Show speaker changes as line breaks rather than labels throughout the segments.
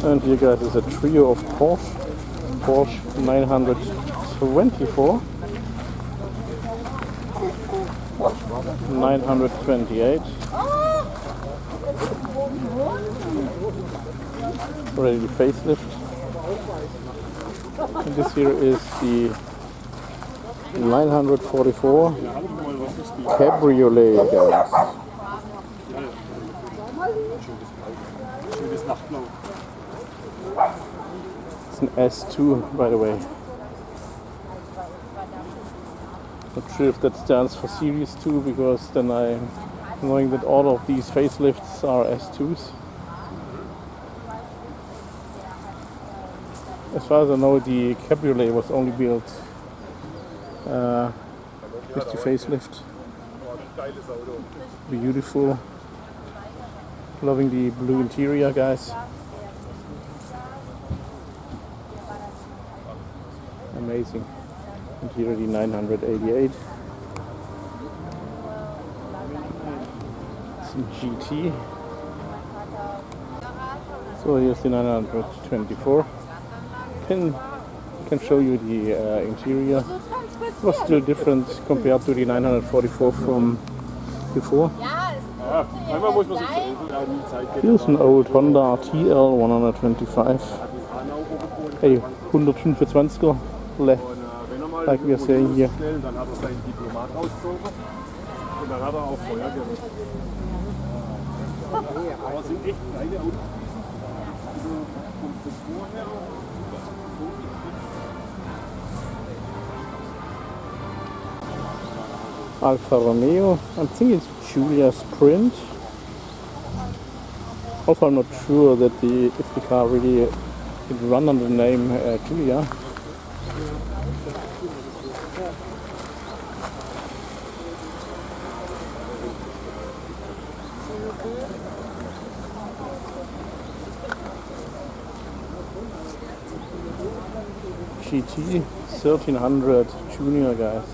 And here guys is a trio of Porsche 924, 928, already the facelift, and this here is the 944 Cabriolet guys. It's an S2 by the way. Not sure if that stands for Series 2 because then I'm knowing that all of these facelifts are S2s. As far as I know, the Cabriolet was only built with the facelift. Beautiful. Loving the blue interior guys. Amazing. And here the 988. It's a GT. So here's the 924. Can show you the interior. It was still different compared to the 944 from before. Here's an old Honda TL 125. A 125er. Like we are saying here.
Dann hat er seinen Diplomat rausgezogen und dann hat er auch Feuer gemacht. Aber es sind echt kleine Autos. Also vom Komfort her.
Alfa Romeo. I think it's Giulia Sprint. Also, I'm not sure that if the car really could run under the name Giulia. GT 1300 Junior guys.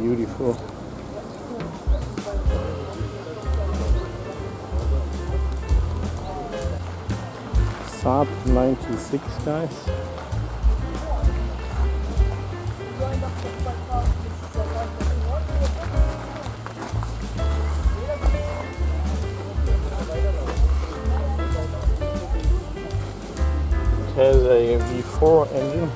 Beautiful. Saab 96 guys. It has a V4 engine.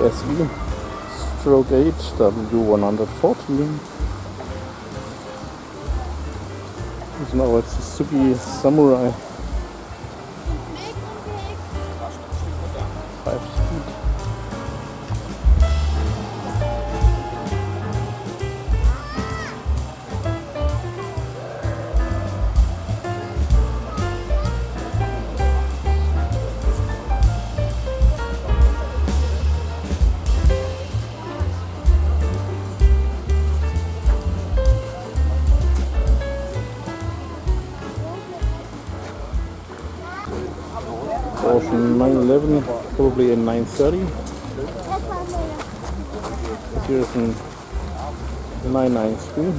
SE stroke 8 W114. There's now a Suzuki Samurai 5-speed. Porsche 911, probably a 930. Here's a 993.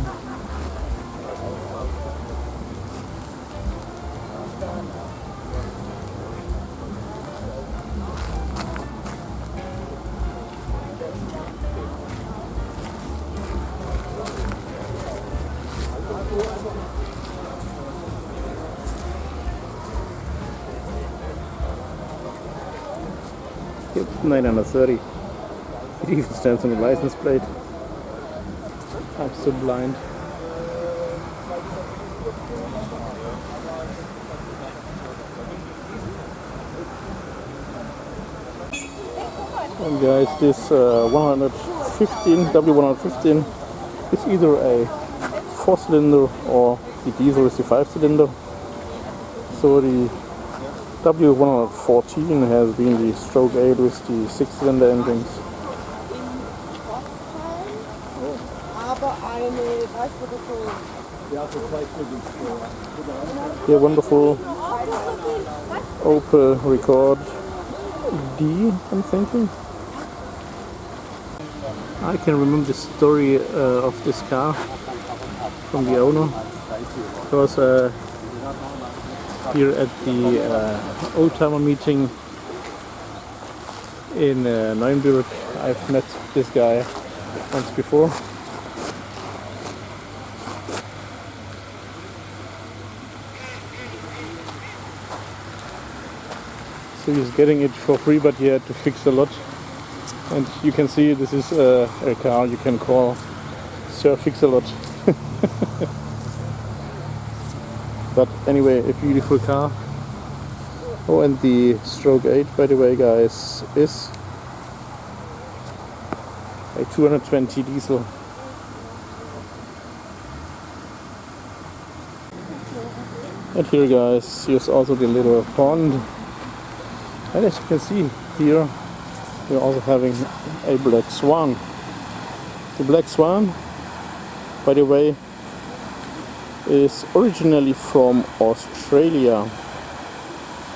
Yep, 930. It even stands on the license plate. I'm so blind. And guys, this 115 W115 is either a 4-cylinder or the diesel is the 5-cylinder. So the W114 has been the stroke 8 with the 6-cylinder engines. Yeah, wonderful Opel Rekord D, I'm thinking. I can remember the story of this car from the owner, because here at the Oldtimer meeting in Nuremberg, I've met this guy once before. So he's getting it for free, but he had to fix a lot. And you can see this is a car you can call Sir Fix-a-Lot. But anyway, a beautiful car. Oh, and the stroke 8, by the way, guys, is a 220 diesel. And here, guys, here's also the little pond. And as you can see here, we're also having a black swan. The black swan, by the way, is originally from Australia,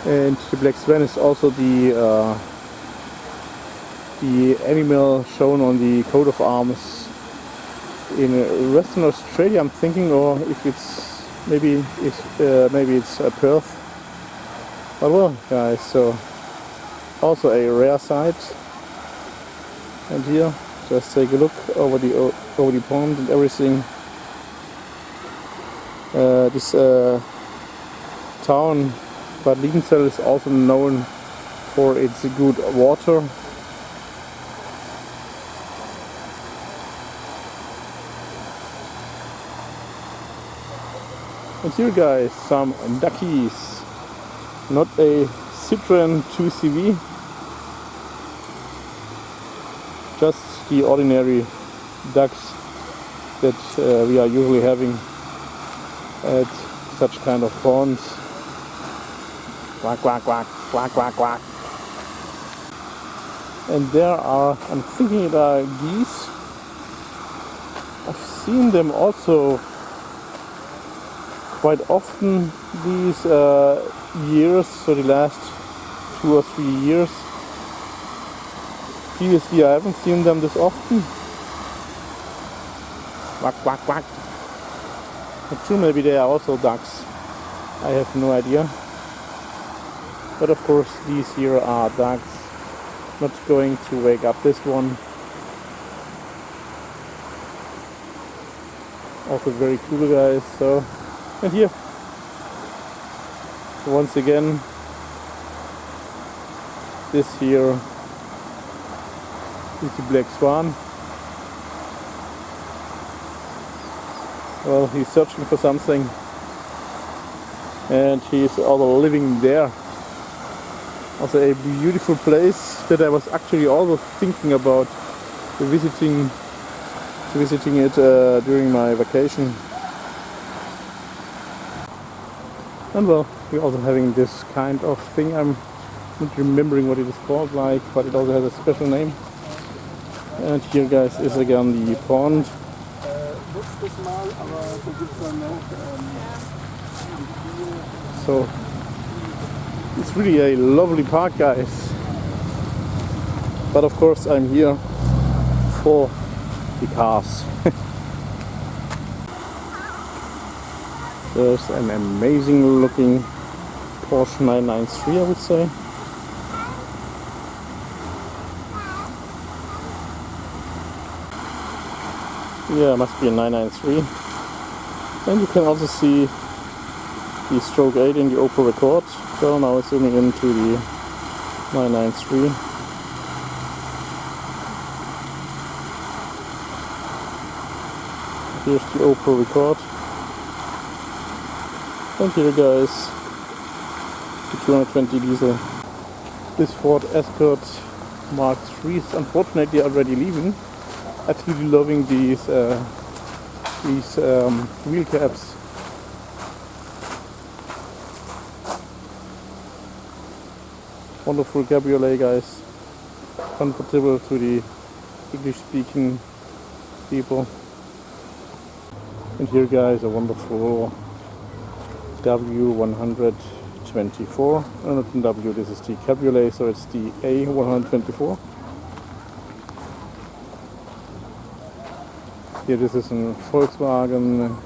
and the black swan is also the animal shown on the coat of arms in Western Australia, I'm thinking, or if it's maybe it's Perth. But well, guys, so also a rare sight. And here, just take a look over the pond and everything. This town, Bad Liebenzell, is also known for its good water. And here, guys, some duckies. Not a Citroen 2CV, just the ordinary ducks that we are usually having at such kind of ponds. Quack, quack, quack, quack, quack, quack. And there are, I'm thinking it are geese. I've seen them also quite often these years, so the last 2 or 3 years. Previously I haven't seen them this often. Quack, quack, quack. But true, maybe they are also ducks. I have no idea. But of course these here are ducks. Not going to wake up this one. Also very cool, guys. So, and here, once again, this here is the black swan. Well, he's searching for something, and he's also living there. Also a beautiful place that I was actually also thinking about visiting it during my vacation. And well, we're also having this kind of thing. I'm not remembering what it is called, like, but it also has a special name. And here, guys, is again the pond. So It's really a lovely park, guys. But of course I'm here for the cars. There's an amazing looking Porsche 993, I would say. Yeah, it must be a 993. And you can also see the stroke 8 in the Opel Rekord. So now it's zooming into the 993. Here's the Opel Rekord. And here, guys, the 220 diesel. This Ford Escort Mark III is unfortunately already leaving. Absolutely loving these wheel caps. Wonderful cabriolet, guys. Comfortable to the English-speaking people. And here, guys, a wonderful W124. Not W, this is the Cabriolet, so it's the A124. Here, this is a Volkswagen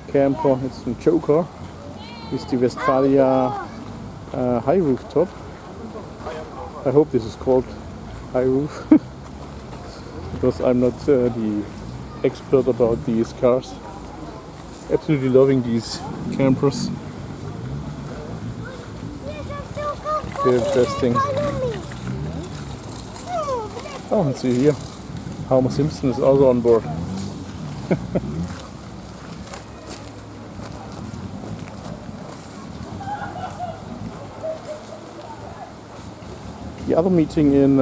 camper, it's a Joker. This is the Westfalia high roof top. I hope this is called high roof, because I'm not the expert about these cars. Absolutely loving these campers. Very interesting. Oh, let's see here. Homer Simpson is also on board. The other meeting in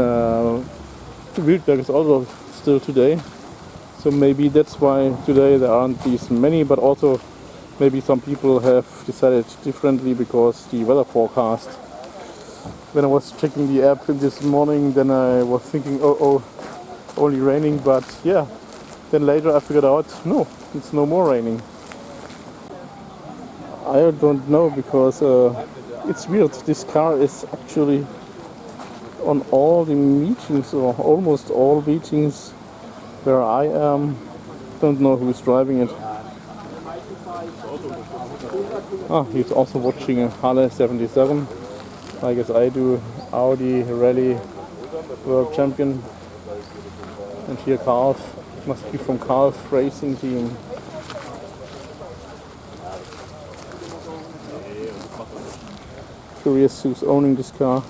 Wildberg is also still today. So maybe that's why today there aren't these many, but also maybe some people have decided differently because the weather forecast. When I was checking the app this morning, then I was thinking, oh, only raining, but yeah. Then later I figured out, no, it's no more raining. I don't know, because it's weird. This car is actually on all the meetings, or almost all meetings where I am. Don't know who's driving it. Ah, he's also watching a Halle 77, I guess I do. Audi Rally World Champion. And here Calf, must be from Calf Racing Team. Curious who's owning this car.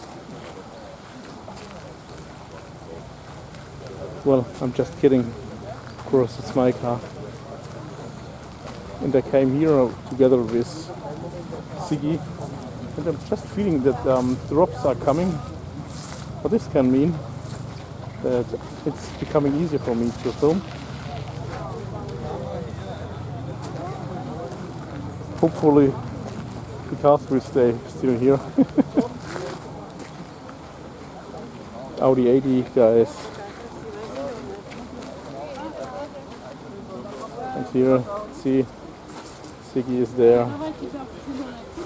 Well, I'm just kidding. Of course, it's my car. And I came here together with Siggy. And I'm just feeling that drops are coming. But this can mean that it's becoming easier for me to film. Hopefully the cars will stay still here. Audi 80, guys. And here, see, Siggy is there.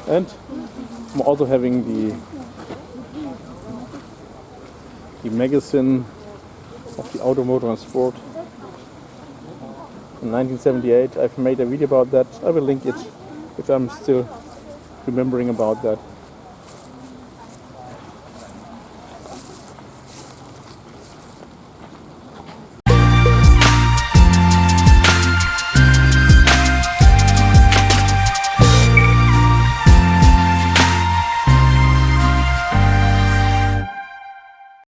And I'm also having the magazine of the Automotor and Sport in 1978. I've made a video about that. I will link it if I'm still remembering about that.